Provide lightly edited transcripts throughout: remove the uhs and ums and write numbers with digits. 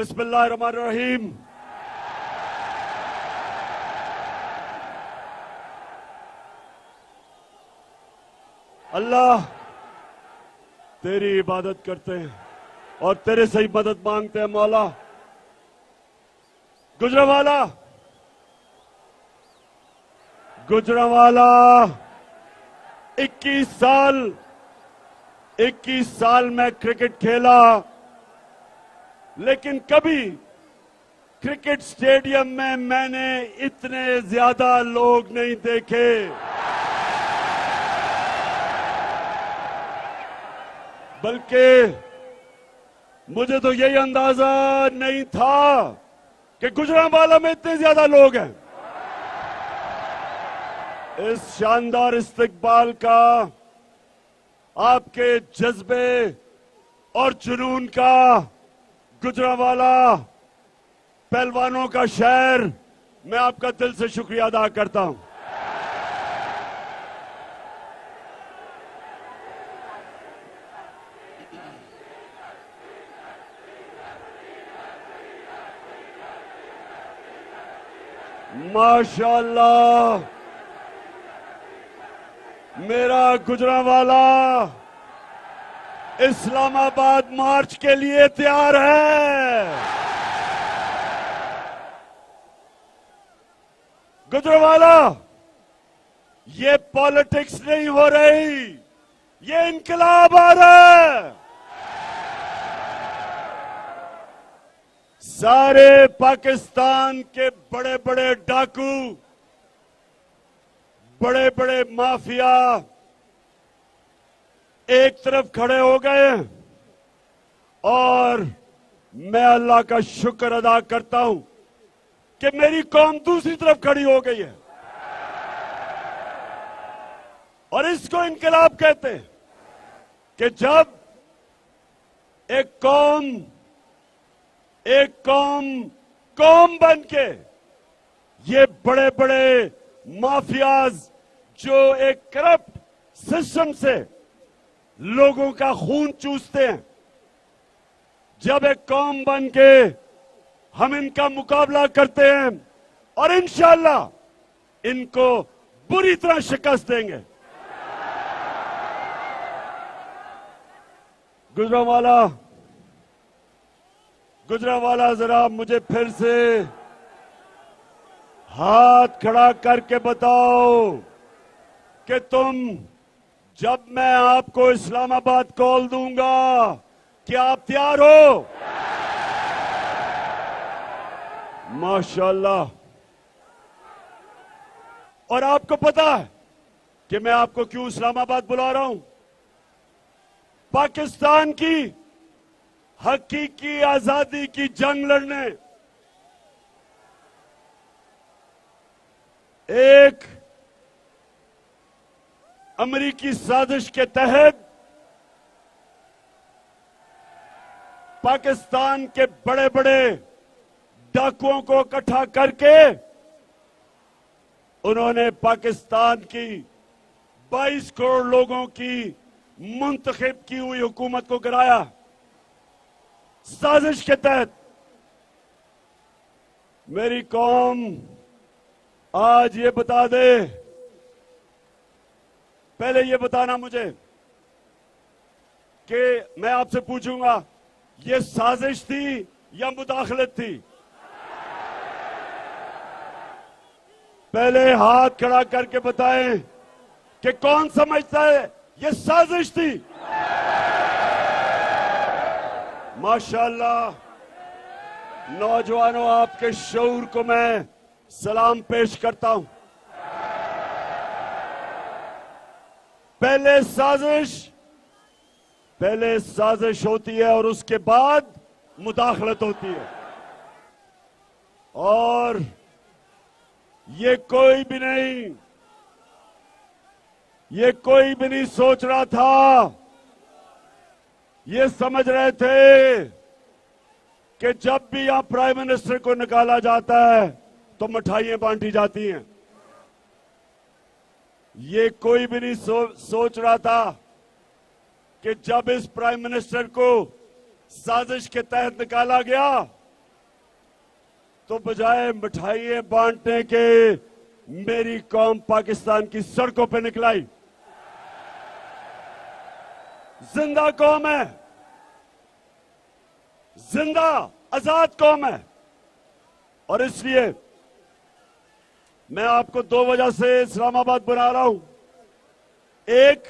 बिस्मिल्लाहिर्रहमानिर्रहीम। अल्लाह तेरी इबादत करते हैं और तेरे से ही मदद मांगते हैं मौला। गुजरांवाला गुजरांवाला 21 साल मैं क्रिकेट खेला, लेकिन कभी क्रिकेट स्टेडियम में मैंने इतने ज्यादा लोग नहीं देखे। बल्कि मुझे तो यही अंदाजा नहीं था कि गुजरांवाला में इतने ज्यादा लोग हैं। इस शानदार इस्तकबाल का, आपके जज्बे और जुनून का, गुजरांवाला पहलवानों का शहर, मैं आपका दिल से शुक्रिया अदा करता हूं। माशाअल्लाह, मेरा गुजरांवाला इस्लामाबाद मार्च के लिए तैयार है। गुजरांवाला, ये पॉलिटिक्स नहीं हो रही, ये इनकलाब आ रहा है। सारे पाकिस्तान के बड़े बड़े डाकू, बड़े बड़े माफिया एक तरफ खड़े हो गए और मैं अल्लाह का शुक्र अदा करता हूं कि मेरी कौम दूसरी तरफ खड़ी हो गई है। और इसको इनकलाब कहते हैं कि जब एक कौम बन के ये बड़े बड़े माफियाज जो एक करप्ट सिस्टम से लोगों का खून चूसते हैं, जब एक कौम बन के हम इनका मुकाबला करते हैं और इंशाअल्लाह इनको बुरी तरह शिकस्त देंगे। गुजरांवाला जरा मुझे फिर से हाथ खड़ा करके बताओ कि तुम, जब मैं आपको इस्लामाबाद कॉल दूंगा, क्या आप तैयार हो? माशाअल्लाह। और आपको पता है कि मैं आपको क्यों इस्लामाबाद बुला रहा हूं? पाकिस्तान की हकीकी आजादी की जंग लड़ने एक अमेरिकी साजिश के तहत पाकिस्तान के बड़े बड़े डाकुओं को इकट्ठा करके उन्होंने पाकिस्तान की 22 करोड़ लोगों की मुंतखब की हुई हुकूमत को गिराया। साजिश के तहत मेरी कौम आज ये बता दे, पहले ये बताना मुझे कि मैं आपसे पूछूंगा, ये साजिश थी या मुदाखलत थी? पहले हाथ खड़ा करके बताएं कि कौन समझता है ये साजिश थी? माशाअल्लाह, नौजवानों, आपके शऊर को मैं सलाम पेश करता हूं। पहले साजिश होती है और उसके बाद मुदाखलत होती है। और ये कोई भी नहीं सोच रहा था, ये समझ रहे थे कि जब भी यहां प्राइम मिनिस्टर को निकाला जाता है तो मिठाइयां बांटी जाती हैं। ये कोई भी नहीं सोच रहा था कि जब इस प्राइम मिनिस्टर को साजिश के तहत निकाला गया तो बजाय मिठाइयां बांटने के मेरी कौम पाकिस्तान की सड़कों पे निकलाई। जिंदा कौम है, जिंदा आजाद कौम है। और इसलिए मैं आपको दो वजह से इस्लामाबाद बुला रहा हूं। एक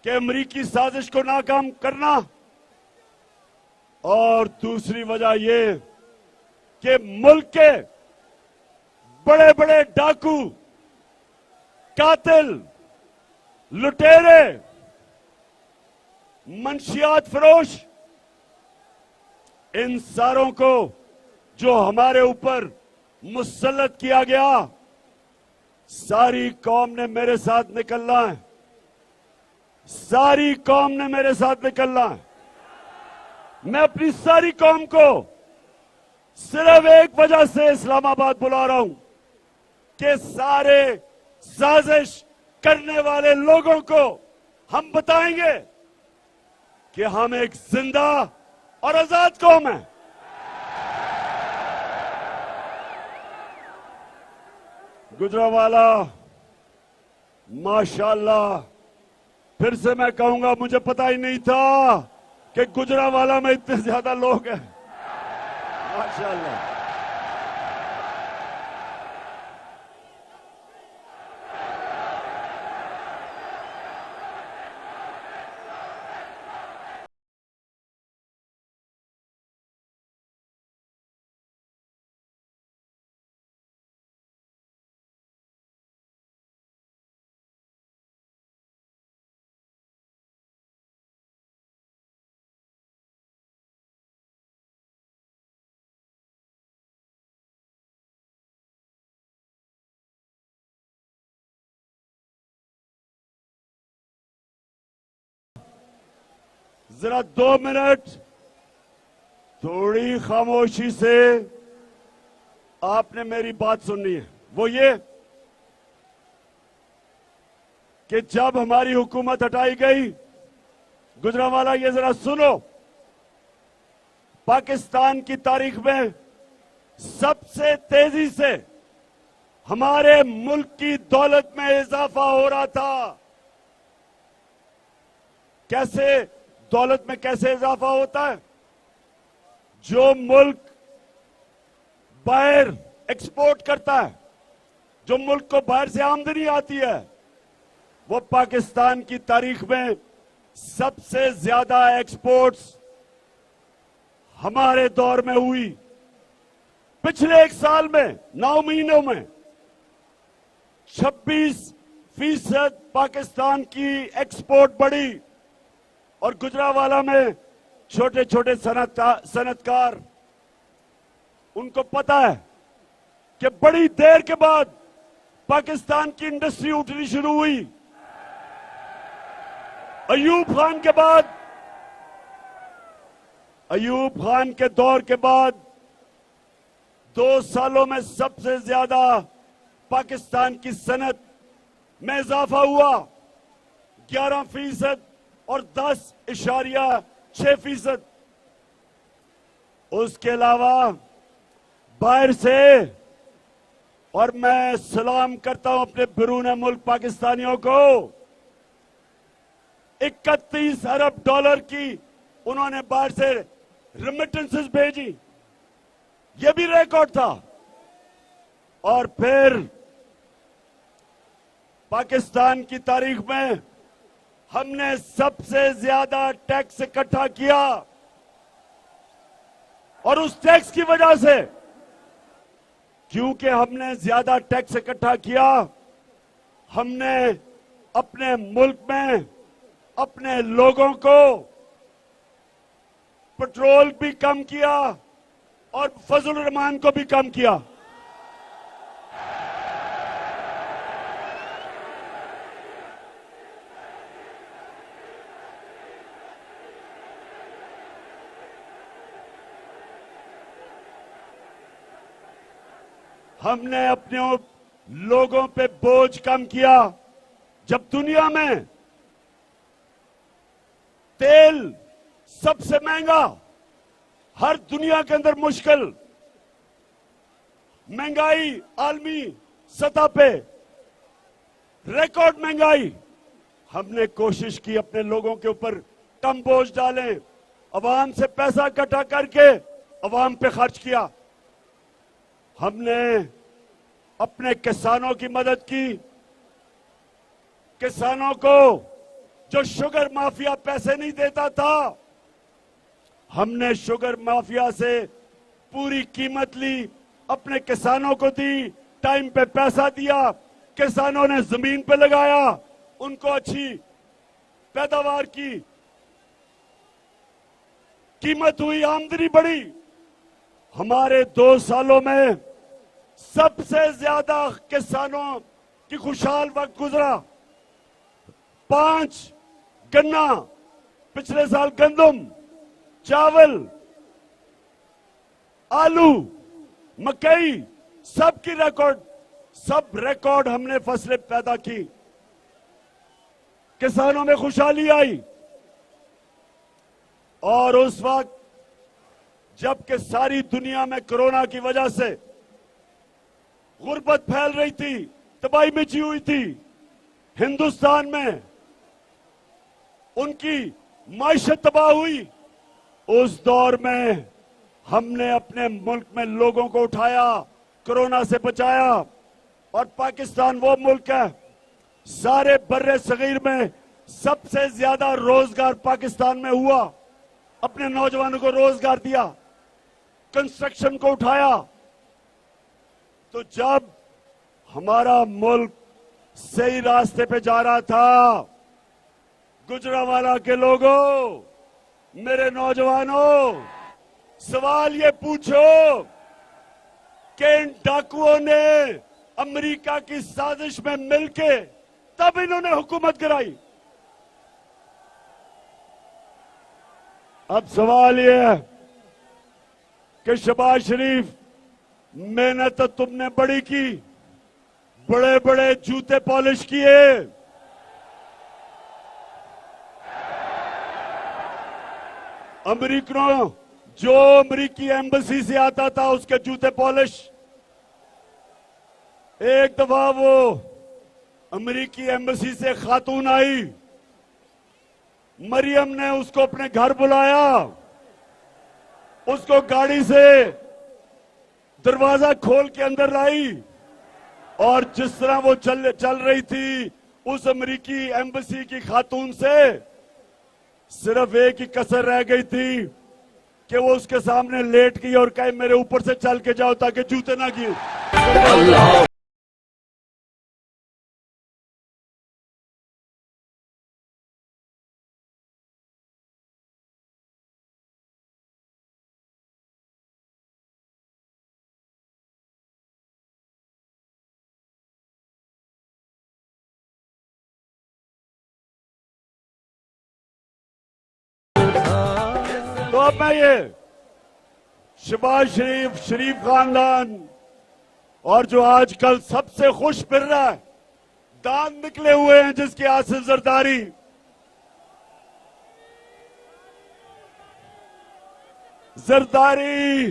कि अमरीकी साजिश को नाकाम करना, और दूसरी वजह यह कि मुल्क के बड़े बड़े डाकू, कातिल, लुटेरे, मंशियात फरोश, इन सारों को जो हमारे ऊपर मुसल्लत किया गया, सारी कौम ने मेरे साथ निकलना है। सारी कौम ने मेरे साथ निकलना है। मैं अपनी सारी कौम को सिर्फ एक वजह से इस्लामाबाद बुला रहा हूं कि सारे साजिश करने वाले लोगों को हम बताएंगे कि हम एक जिंदा और आजाद कौम है। गुजरावाला, माशाअल्लाह, फिर से मैं कहूंगा, मुझे पता ही नहीं था कि गुजरावाला में इतने ज्यादा लोग हैं। माशाअल्लाह। जरा 2 मिनट थोड़ी खामोशी से आपने मेरी बात सुननी है। वो ये कि जब हमारी हुकूमत हटाई गई, गुजरावाला ये जरा सुनो, पाकिस्तान की तारीख में सबसे तेजी से हमारे मुल्क की दौलत में इजाफा हो रहा था। कैसे दौलत में कैसे इजाफा होता है? जो मुल्क बाहर एक्सपोर्ट करता है, जो मुल्क को बाहर से आमदनी आती है, वो पाकिस्तान की तारीख में सबसे ज्यादा एक्सपोर्ट्स हमारे दौर में हुई। पिछले 1 साल में 9 महीनों में 26% पाकिस्तान की एक्सपोर्ट बढ़ी। और गुजरावाला में छोटे छोटे सनतकार, उनको पता है कि बड़ी देर के बाद पाकिस्तान की इंडस्ट्री उठनी शुरू हुई। अयूब खान के बाद, अयूब खान के दौर के बाद 2 सालों में सबसे ज्यादा पाकिस्तान की सनत में इजाफा हुआ, 11% और 10.6%। उसके अलावा बाहर से, और मैं सलाम करता हूं अपने बिरून मुल्क पाकिस्तानियों को, 31 अरब डॉलर की उन्होंने बाहर से रेमिटेंसेस भेजी। यह भी रिकॉर्ड था। और फिर पाकिस्तान की तारीख में हमने सबसे ज्यादा टैक्स इकट्ठा किया, और उस टैक्स की वजह से, क्योंकि हमने ज्यादा टैक्स इकट्ठा किया, हमने अपने मुल्क में अपने लोगों को पेट्रोल भी कम किया और फजल रहमान को भी कम किया। हमने अपने लोगों पे बोझ कम किया। जब दुनिया में तेल सबसे महंगा, हर दुनिया के अंदर मुश्किल, महंगाई आलमी सतह पे, रिकॉर्ड महंगाई, हमने कोशिश की अपने लोगों के ऊपर कम बोझ डालें, अवाम से पैसा इकट्ठा करके अवाम पे खर्च किया। हमने अपने किसानों की मदद की, किसानों को जो शुगर माफिया पैसे नहीं देता था, हमने शुगर माफिया से पूरी कीमत ली, अपने किसानों को दी, टाइम पे पैसा दिया, किसानों ने जमीन पे लगाया, उनको अच्छी पैदावार की, कीमत हुई, आमदनी बढ़ी। हमारे 2 सालों में सबसे ज्यादा किसानों की खुशहाल वक्त गुजरा। 5 गन्ना, पिछले साल गंदम, चावल, आलू, मकई, सब रिकॉर्ड हमने फसलें पैदा की, किसानों में खुशहाली आई। और उस वक्त जबकि सारी दुनिया में कोरोना की वजह से गुर्बत फैल रही थी, तबाही मची हुई थी, हिंदुस्तान में उनकी माइशत तबाह हुई। उस दौर में हमने अपने मुल्क में लोगों को उठाया, कोरोना से बचाया। और पाकिस्तान वो मुल्क है, सारे बर्रे सगीर में सबसे ज्यादा रोजगार पाकिस्तान में हुआ, अपने नौजवानों को रोजगार दिया, कंस्ट्रक्शन को उठाया। तो जब हमारा मुल्क सही रास्ते पे जा रहा था, गुजरांवाला के लोगों, मेरे नौजवानों, सवाल ये पूछो कि इन डाकुओं ने अमेरिका की साजिश में मिलके तब इन्होंने हुकूमत गिराई। अब सवाल ये है कि शहबाज शरीफ, मेहनत तो तुमने बड़ी की, बड़े बड़े जूते पॉलिश किए, अमेरिकनों, जो अमेरिकी एम्बेसी से आता था उसके जूते पॉलिश। एक दफा वो अमेरिकी एम्बेसी से खातून आई, मरियम ने उसको अपने घर बुलाया, उसको गाड़ी से दरवाजा खोल के अंदर लाई, और जिस तरह वो चल रही थी उस अमेरिकी एम्बेसी की खातून से, सिर्फ एक ही कसर रह गई थी कि वो उसके सामने लेट गई और कहे मेरे ऊपर से चल के जाओ ताकि जूते ना गिरे। तो अब मैं ये शहबाज शरीफ, शरीफ खानदान और जो आजकल सबसे खुश फिर रहा है, दांत निकले हुए हैं जिसकी हासिल जरदारी, जरदारी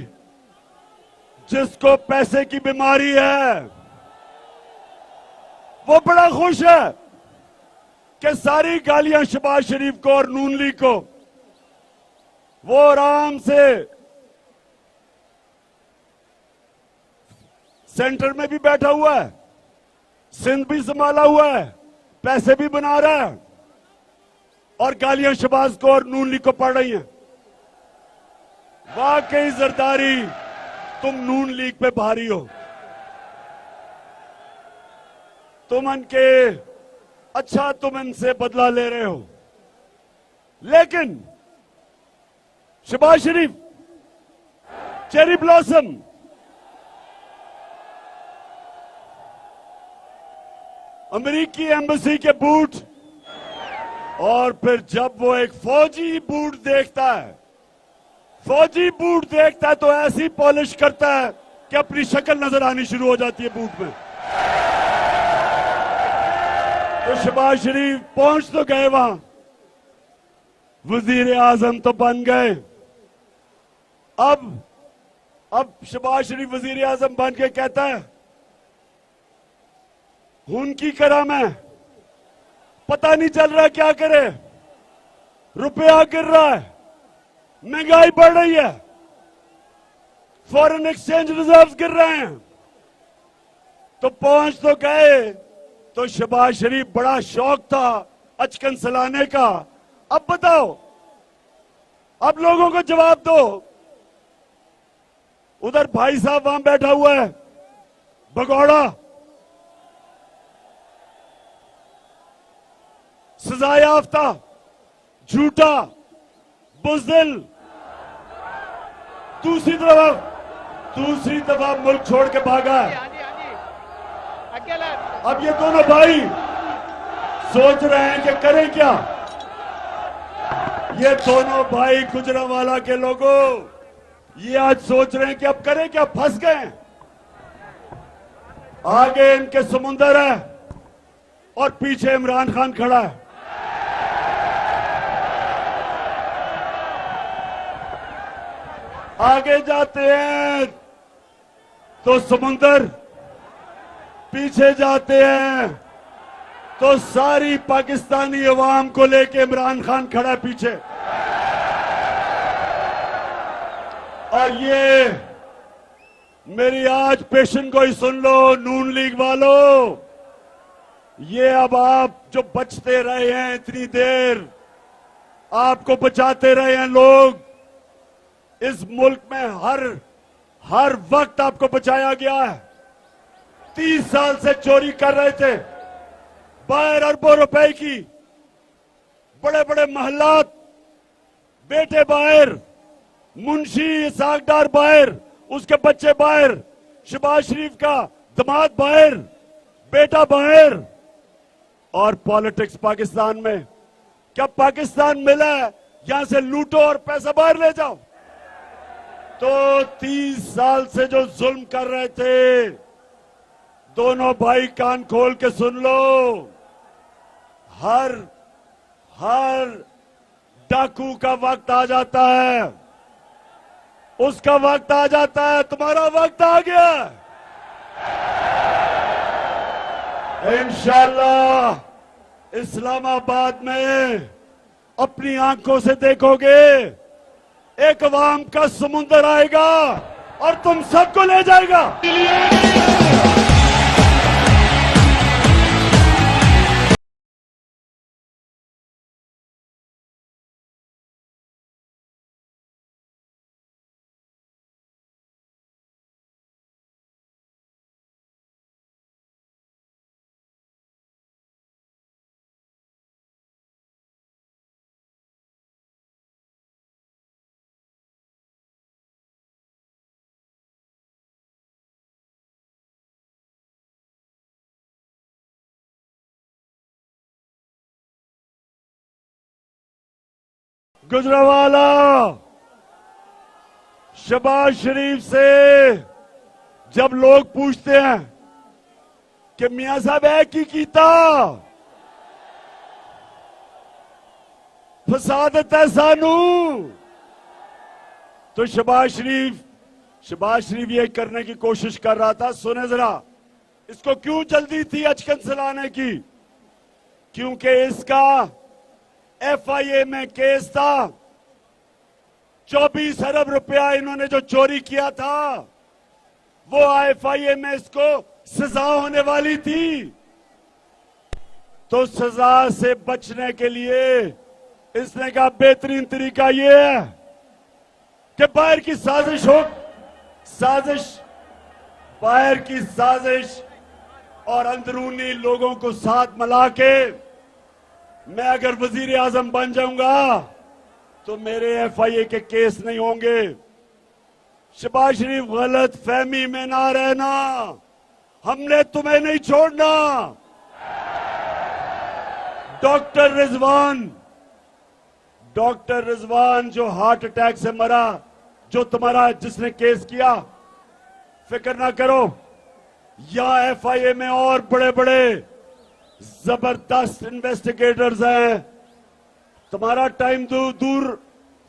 जिसको पैसे की बीमारी है, वो बड़ा खुश है कि सारी गालियां शहबाज शरीफ को और नून लीग को, वो आराम से सेंटर में भी बैठा हुआ है, सिंध भी संभाला हुआ है, पैसे भी बना रहा है, और गालियां शहबाज को और नून लीग को पड़ रही हैं। वाकई जरदारी, तुम नून लीग पे भारी हो, तुम इनके, अच्छा तुम इनसे बदला ले रहे हो, लेकिन शहबाज शरीफ चेरी ब्लॉसम, अमेरिकी एम्बेसी के बूट, और फिर जब वो एक फौजी बूट देखता है, फौजी बूट देखता है तो ऐसी पॉलिश करता है कि अपनी शक्ल नजर आनी शुरू हो जाती है बूट में। तो शहबाज शरीफ पहुंच तो गए वहां, वजीर आजम तो बन गए, अब शहबाज शरीफ वजीर आजम बन के कहता है खून की करा मैं, पता नहीं चल रहा क्या करे, रुपया गिर रहा है, महंगाई बढ़ रही है, फॉरेन एक्सचेंज रिजर्व्स गिर रहे हैं, तो पहुंच तो गए। तो शहबाज शरीफ बड़ा शौक था अचकन सलाने का। अब बताओ, अब लोगों को जवाब दो। उधर भाई साहब वहां बैठा हुआ है भगौड़ा, सजा याफ्ता, झूठा, बुज़दिल। दूसरी तरफ मुल्क छोड़ के भागा है। अब ये दोनों भाई सोच रहे हैं कि करें क्या। ये दोनों भाई गुजरांवाला के लोगों, ये आज सोच रहे हैं कि अब करें क्या, फंस गए। आगे इनके समुंदर है और पीछे इमरान खान खड़ा है। आगे जाते हैं तो समुंदर, पीछे जाते हैं तो सारी पाकिस्तानी अवाम को लेके इमरान खान खड़ा है पीछे। और ये मेरी आज पेशन को ही सुन लो नून लीग वालों, ये अब आप जो बचते रहे हैं इतनी देर, आपको बचाते रहे हैं लोग। इस मुल्क में हर वक्त आपको बचाया गया है। 30 साल से चोरी कर रहे थे, बाहर अरबों रुपए की, बड़े बड़े महलात, बेटे बाहर, मुंशी इसाकडार बाहर, उसके बच्चे बाहर, शहबाज शरीफ का दामाद बाहर, बेटा बाहर, और पॉलिटिक्स पाकिस्तान में। क्या पाकिस्तान मिला है यहां से लूटो और पैसा बाहर ले जाओ? तो 30 साल से जो जुल्म कर रहे थे, दोनों भाई कान खोल के सुन लो, हर डाकू का वक्त आ जाता है, उसका वक्त आ जाता है, तुम्हारा वक्त आ गया। इंशाअल्लाह इस्लामाबाद में अपनी आंखों से देखोगे, एक अवाम का समुंदर आएगा और तुम सबको ले जाएगा। गुजरांवाला शहबाज शरीफ से जब लोग पूछते हैं कि मियां साहब है की कीता, फसाद है सानू, तो शहबाज शरीफ ये करने की कोशिश कर रहा था। सुने जरा, इसको क्यों जल्दी थी अचकन चलाने की? क्योंकि इसका FIA में केस था। 24 अरब रुपया इन्होंने जो चोरी किया था, वो FIA में इसको सजा होने वाली थी। तो सजा से बचने के लिए इसने कहा बेहतरीन तरीका ये है कि बाहर की साजिश और अंदरूनी लोगों को साथ मिला के मैं अगर वजीर आजम बन जाऊंगा तो मेरे FIA के केस नहीं होंगे। शहबाज शरीफ गलत फहमी में ना रहना, हमने तुम्हें नहीं छोड़ना। डॉक्टर रिजवान जो हार्ट अटैक से मरा, जो तुम्हारा जिसने केस किया, फिक्र ना करो, यहां FIA में और बड़े बड़े जबरदस्त इन्वेस्टिगेटर्स हैं। तुम्हारा टाइम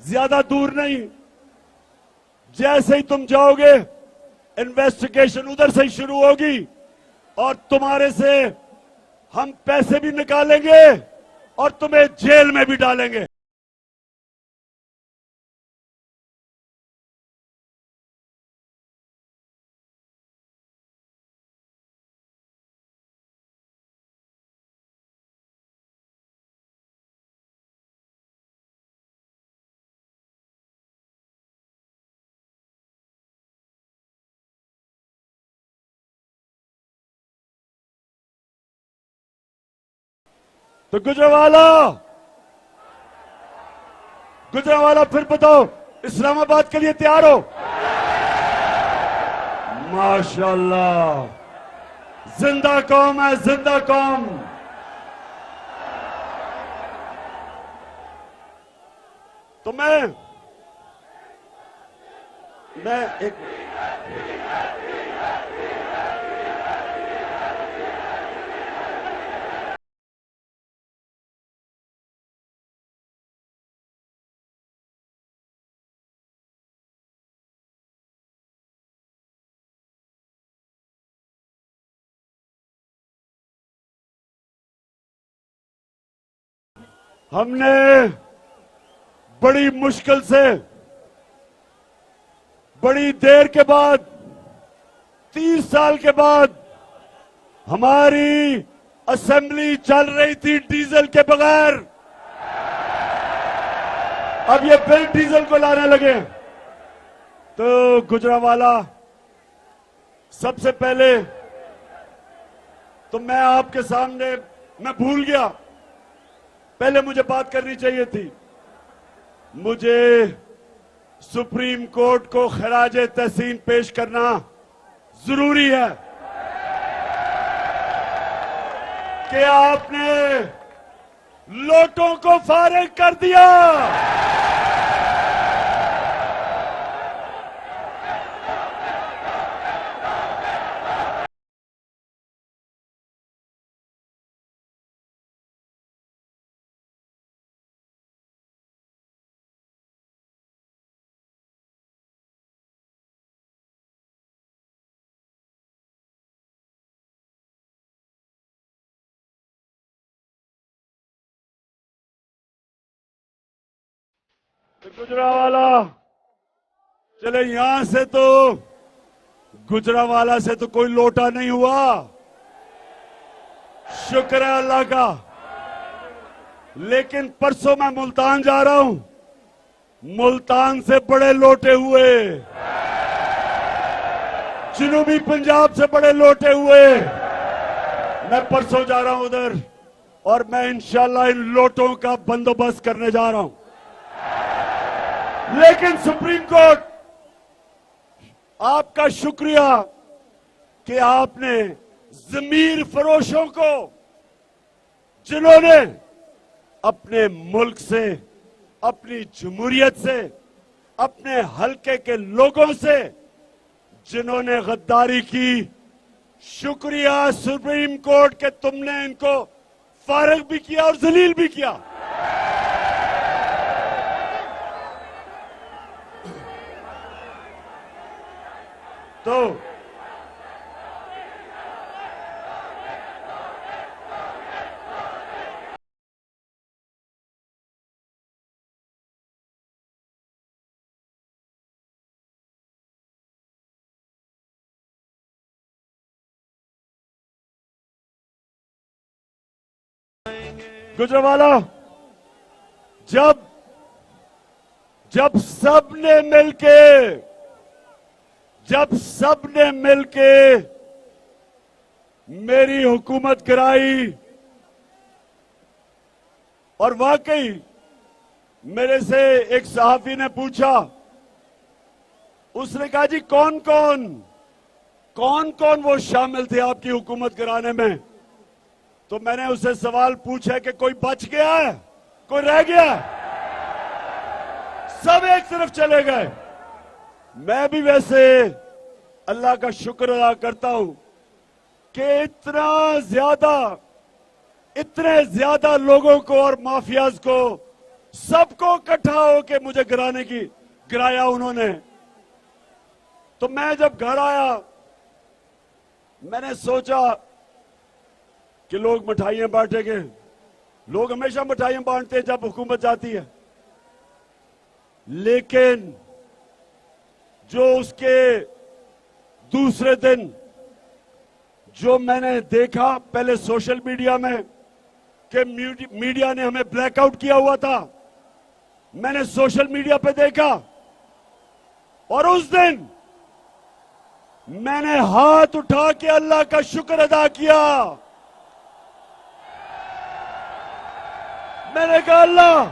ज्यादा दूर नहीं, जैसे ही तुम जाओगे इन्वेस्टिगेशन उधर से ही शुरू होगी और तुम्हारे से हम पैसे भी निकालेंगे और तुम्हें जेल में भी डालेंगे। तो गुजरावाला फिर बताओ, इस्लामाबाद के लिए तैयार हो? माशाल्लाह, जिंदा कौम है, जिंदा कौम। तो मैं एक हमने बड़ी मुश्किल से, बड़ी देर के बाद, 30 साल के बाद हमारी असेंबली चल रही थी डीजल के बगैर। अब ये फिर डीजल को लाने लगे। तो गुजरावाला, सबसे पहले तो मैं आपके सामने, मैं भूल गया, पहले मुझे बात करनी चाहिए थी। मुझे सुप्रीम कोर्ट को खराज तहसीन पेश करना जरूरी है कि आपने लोटों को फारिग कर दिया। गुजरावाला, चले यहां से तो गुजरावाला से तो कोई लोटा नहीं हुआ, शुक्र है अल्लाह का। लेकिन परसों मैं मुल्तान जा रहा हूं, मुल्तान से बड़े लोटे हुए, जनूबी पंजाब से बड़े लोटे हुए। मैं परसों जा रहा हूं उधर और मैं इंशाल्लाह इन लोटों का बंदोबस्त करने जा रहा हूं। लेकिन सुप्रीम कोर्ट, आपका शुक्रिया कि आपने जमीर फरोशों को, जिन्होंने अपने मुल्क से, अपनी जमहूरियत से, अपने हलके के लोगों से जिन्होंने गद्दारी की, शुक्रिया सुप्रीम कोर्ट के तुमने इनको फारिग भी किया और जलील भी किया। तो गुजरावाला, जब सबने मिलके मेरी हुकूमत गिराई और वाकई मेरे से एक सहाफी ने पूछा, उसने कहा जी कौन कौन वो शामिल थे आपकी हुकूमत गिराने में? तो मैंने उससे सवाल पूछा कि कोई बच गया है, कोई रह गया? सब एक तरफ चले गए। मैं भी वैसे अल्लाह का शुक्र अदा करता हूं कि इतने ज्यादा लोगों को और माफियाज को, सबको इकट्ठा होकर मुझे गिराया उन्होंने। तो मैं जब घर आया मैंने सोचा कि लोग मिठाइयां बांटेंगे। लोग हमेशा मिठाइयां बांटते हैं जब हुकूमत जाती है, लेकिन जो उसके दूसरे दिन जो मैंने देखा पहले सोशल मीडिया में कि मीडिया ने हमें ब्लैकआउट किया हुआ था, मैंने सोशल मीडिया पे देखा और उस दिन मैंने हाथ उठा के अल्लाह का शुक्र अदा किया। मैंने कहा अल्लाह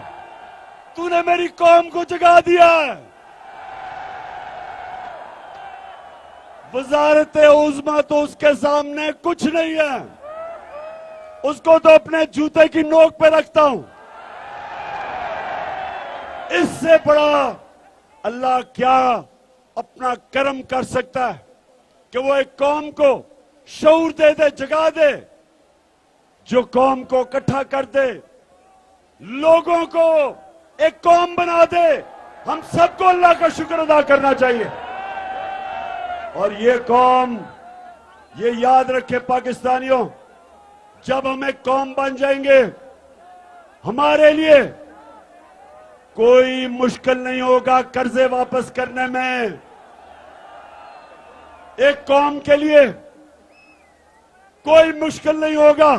तूने मेरी कौम को जगा दिया है। वजारत उज़्मा तो उसके सामने कुछ नहीं है, उसको तो अपने जूते की नोक पे रखता हूं। इससे बड़ा अल्लाह क्या अपना कर्म कर सकता है कि वो एक कौम को शऊर दे दे, जगा दे, जो कौम को इकट्ठा कर दे, लोगों को एक कौम बना दे। हम सबको अल्लाह का शुक्र अदा करना चाहिए। और ये कौम, ये याद रखे पाकिस्तानियों, जब हम एक कौम बन जाएंगे हमारे लिए कोई मुश्किल नहीं होगा कर्जे वापस करने में। एक कौम के लिए कोई मुश्किल नहीं होगा,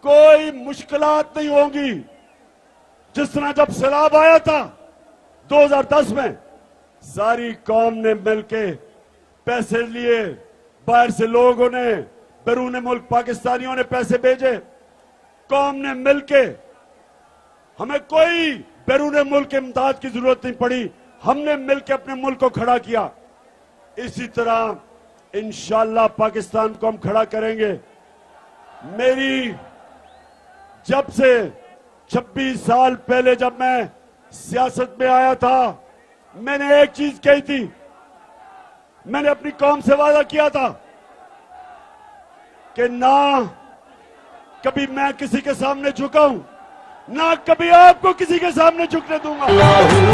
कोई मुश्किलात नहीं होंगी। जिस तरह जब सैलाब आया था 2010 में, सारी कौम ने मिलके पैसे लिए, बाहर से लोगों ने, बैरून मुल्क पाकिस्तानियों ने पैसे भेजे, कौम ने मिलके, हमें कोई बैरून मुल्क की इमदाद की जरूरत नहीं पड़ी, हमने मिलके अपने मुल्क को खड़ा किया। इसी तरह इंशाअल्लाह पाकिस्तान को हम खड़ा करेंगे। मेरी जब से 26 साल पहले जब मैं सियासत में आया था, मैंने एक चीज कही थी, मैंने अपनी कौम से वादा किया था कि ना कभी मैं किसी के सामने झुकाऊं, ना कभी आपको किसी के सामने झुकने दूंगा।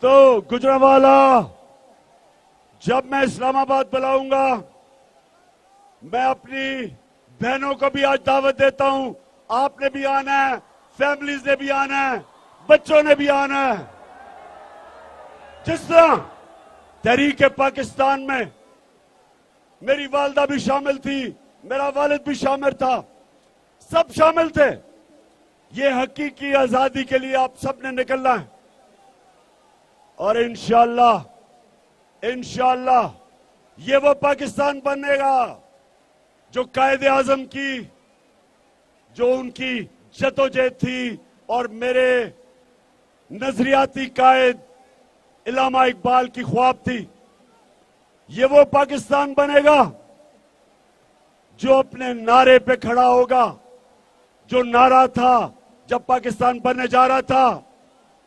तो गुजरांवाला, जब मैं इस्लामाबाद बुलाऊंगा, मैं अपनी बहनों को भी आज दावत देता हूं, आपने भी आना है, फैमिलीज ने भी आना है, बच्चों ने भी आना है। जिस तरह तहरीक पाकिस्तान में मेरी वालदा भी शामिल थी, मेरा वालिद भी शामिल था, सब शामिल थे। ये हकीकी आजादी के लिए आप सबने निकलना है और इंशाअल्लाह ये वो पाकिस्तान बनेगा जो कायदे आजम की, जो उनकी जदोजहद थी और मेरे नजरियाती कायद इल्लामा इकबाल की ख्वाब थी। ये वो पाकिस्तान बनेगा जो अपने नारे पे खड़ा होगा, जो नारा था जब पाकिस्तान बनने जा रहा था,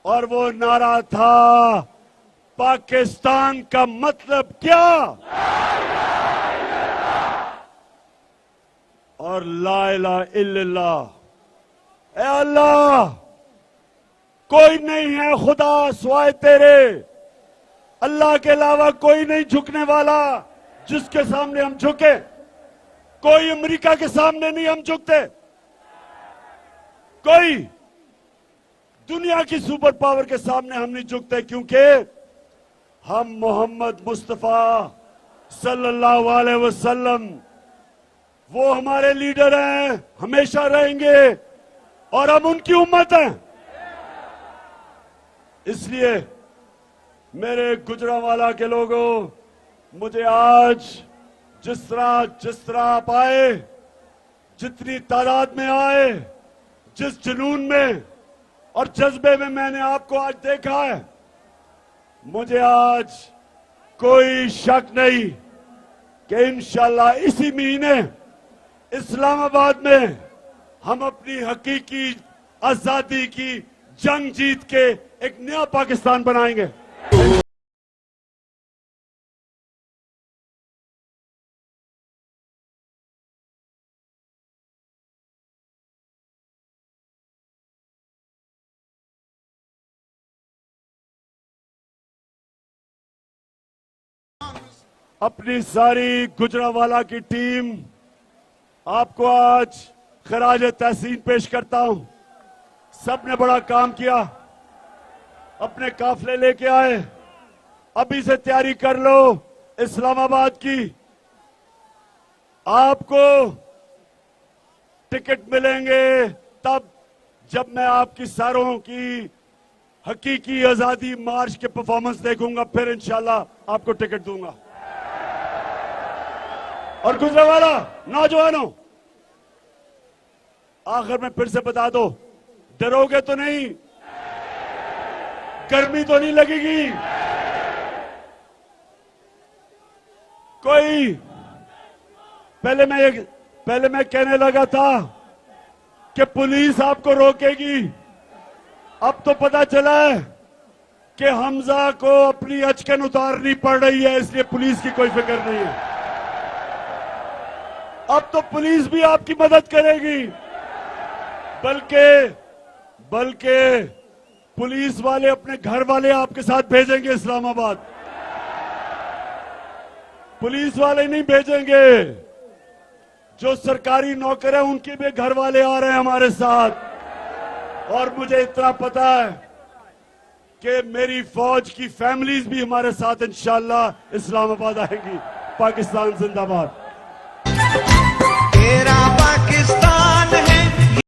और वो नारा था पाकिस्तान का मतलब क्या, और ला इलाहा इल्लल्लाह। ए अल्लाह, कोई नहीं है खुदा सिवाय तेरे, अल्लाह के अलावा कोई नहीं झुकने वाला जिसके सामने हम झुके। कोई अमेरिका के सामने नहीं हम झुकते, कोई दुनिया की सुपर पावर के सामने हम नहीं झुकते, क्योंकि हम मोहम्मद मुस्तफा सल्लल्लाहु अलैहि वसल्लम, वो हमारे लीडर हैं, हमेशा रहेंगे और हम उनकी उम्मत हैं। इसलिए मेरे गुजरांवाला के लोगों, मुझे आज जिस तरह आप आए, जितनी तादाद में आए, जिस जुनून में और जज्बे में मैंने आपको आज देखा है, मुझे आज कोई शक नहीं कि इंशाल्लाह इसी महीने इस्लामाबाद में हम अपनी हकीकी आजादी की जंग जीत के एक नया पाकिस्तान बनाएंगे। अपनी सारी गुजरावाला की टीम आपको आज खराज तहसीन पेश करता हूं। सबने बड़ा काम किया, अपने काफले लेके आए। अभी से तैयारी कर लो इस्लामाबाद की। आपको टिकट मिलेंगे तब जब मैं आपकी सारों की हकीकी आजादी मार्च के परफॉर्मेंस देखूंगा, फिर इंशाल्लाह आपको टिकट दूंगा। और गुजरावाला नौजवानों, आखिर में फिर से बता दो, डरोगे तो नहीं? गर्मी तो नहीं लगेगी? कोई पहले मैं कहने लगा था कि पुलिस आपको रोकेगी। अब तो पता चला है कि हमजा को अपनी अचकन उतारनी पड़ रही है, इसलिए पुलिस की कोई फिक्र नहीं है। अब तो पुलिस भी आपकी मदद करेगी, बल्कि पुलिस वाले अपने घर वाले आपके साथ भेजेंगे इस्लामाबाद। पुलिस वाले नहीं भेजेंगे, जो सरकारी नौकर है उनके भी घर वाले आ रहे हैं हमारे साथ। और मुझे इतना पता है कि मेरी फौज की फैमिलीज भी हमारे साथ इंशाल्लाह इस्लामाबाद आएंगी। पाकिस्तान जिंदाबाद।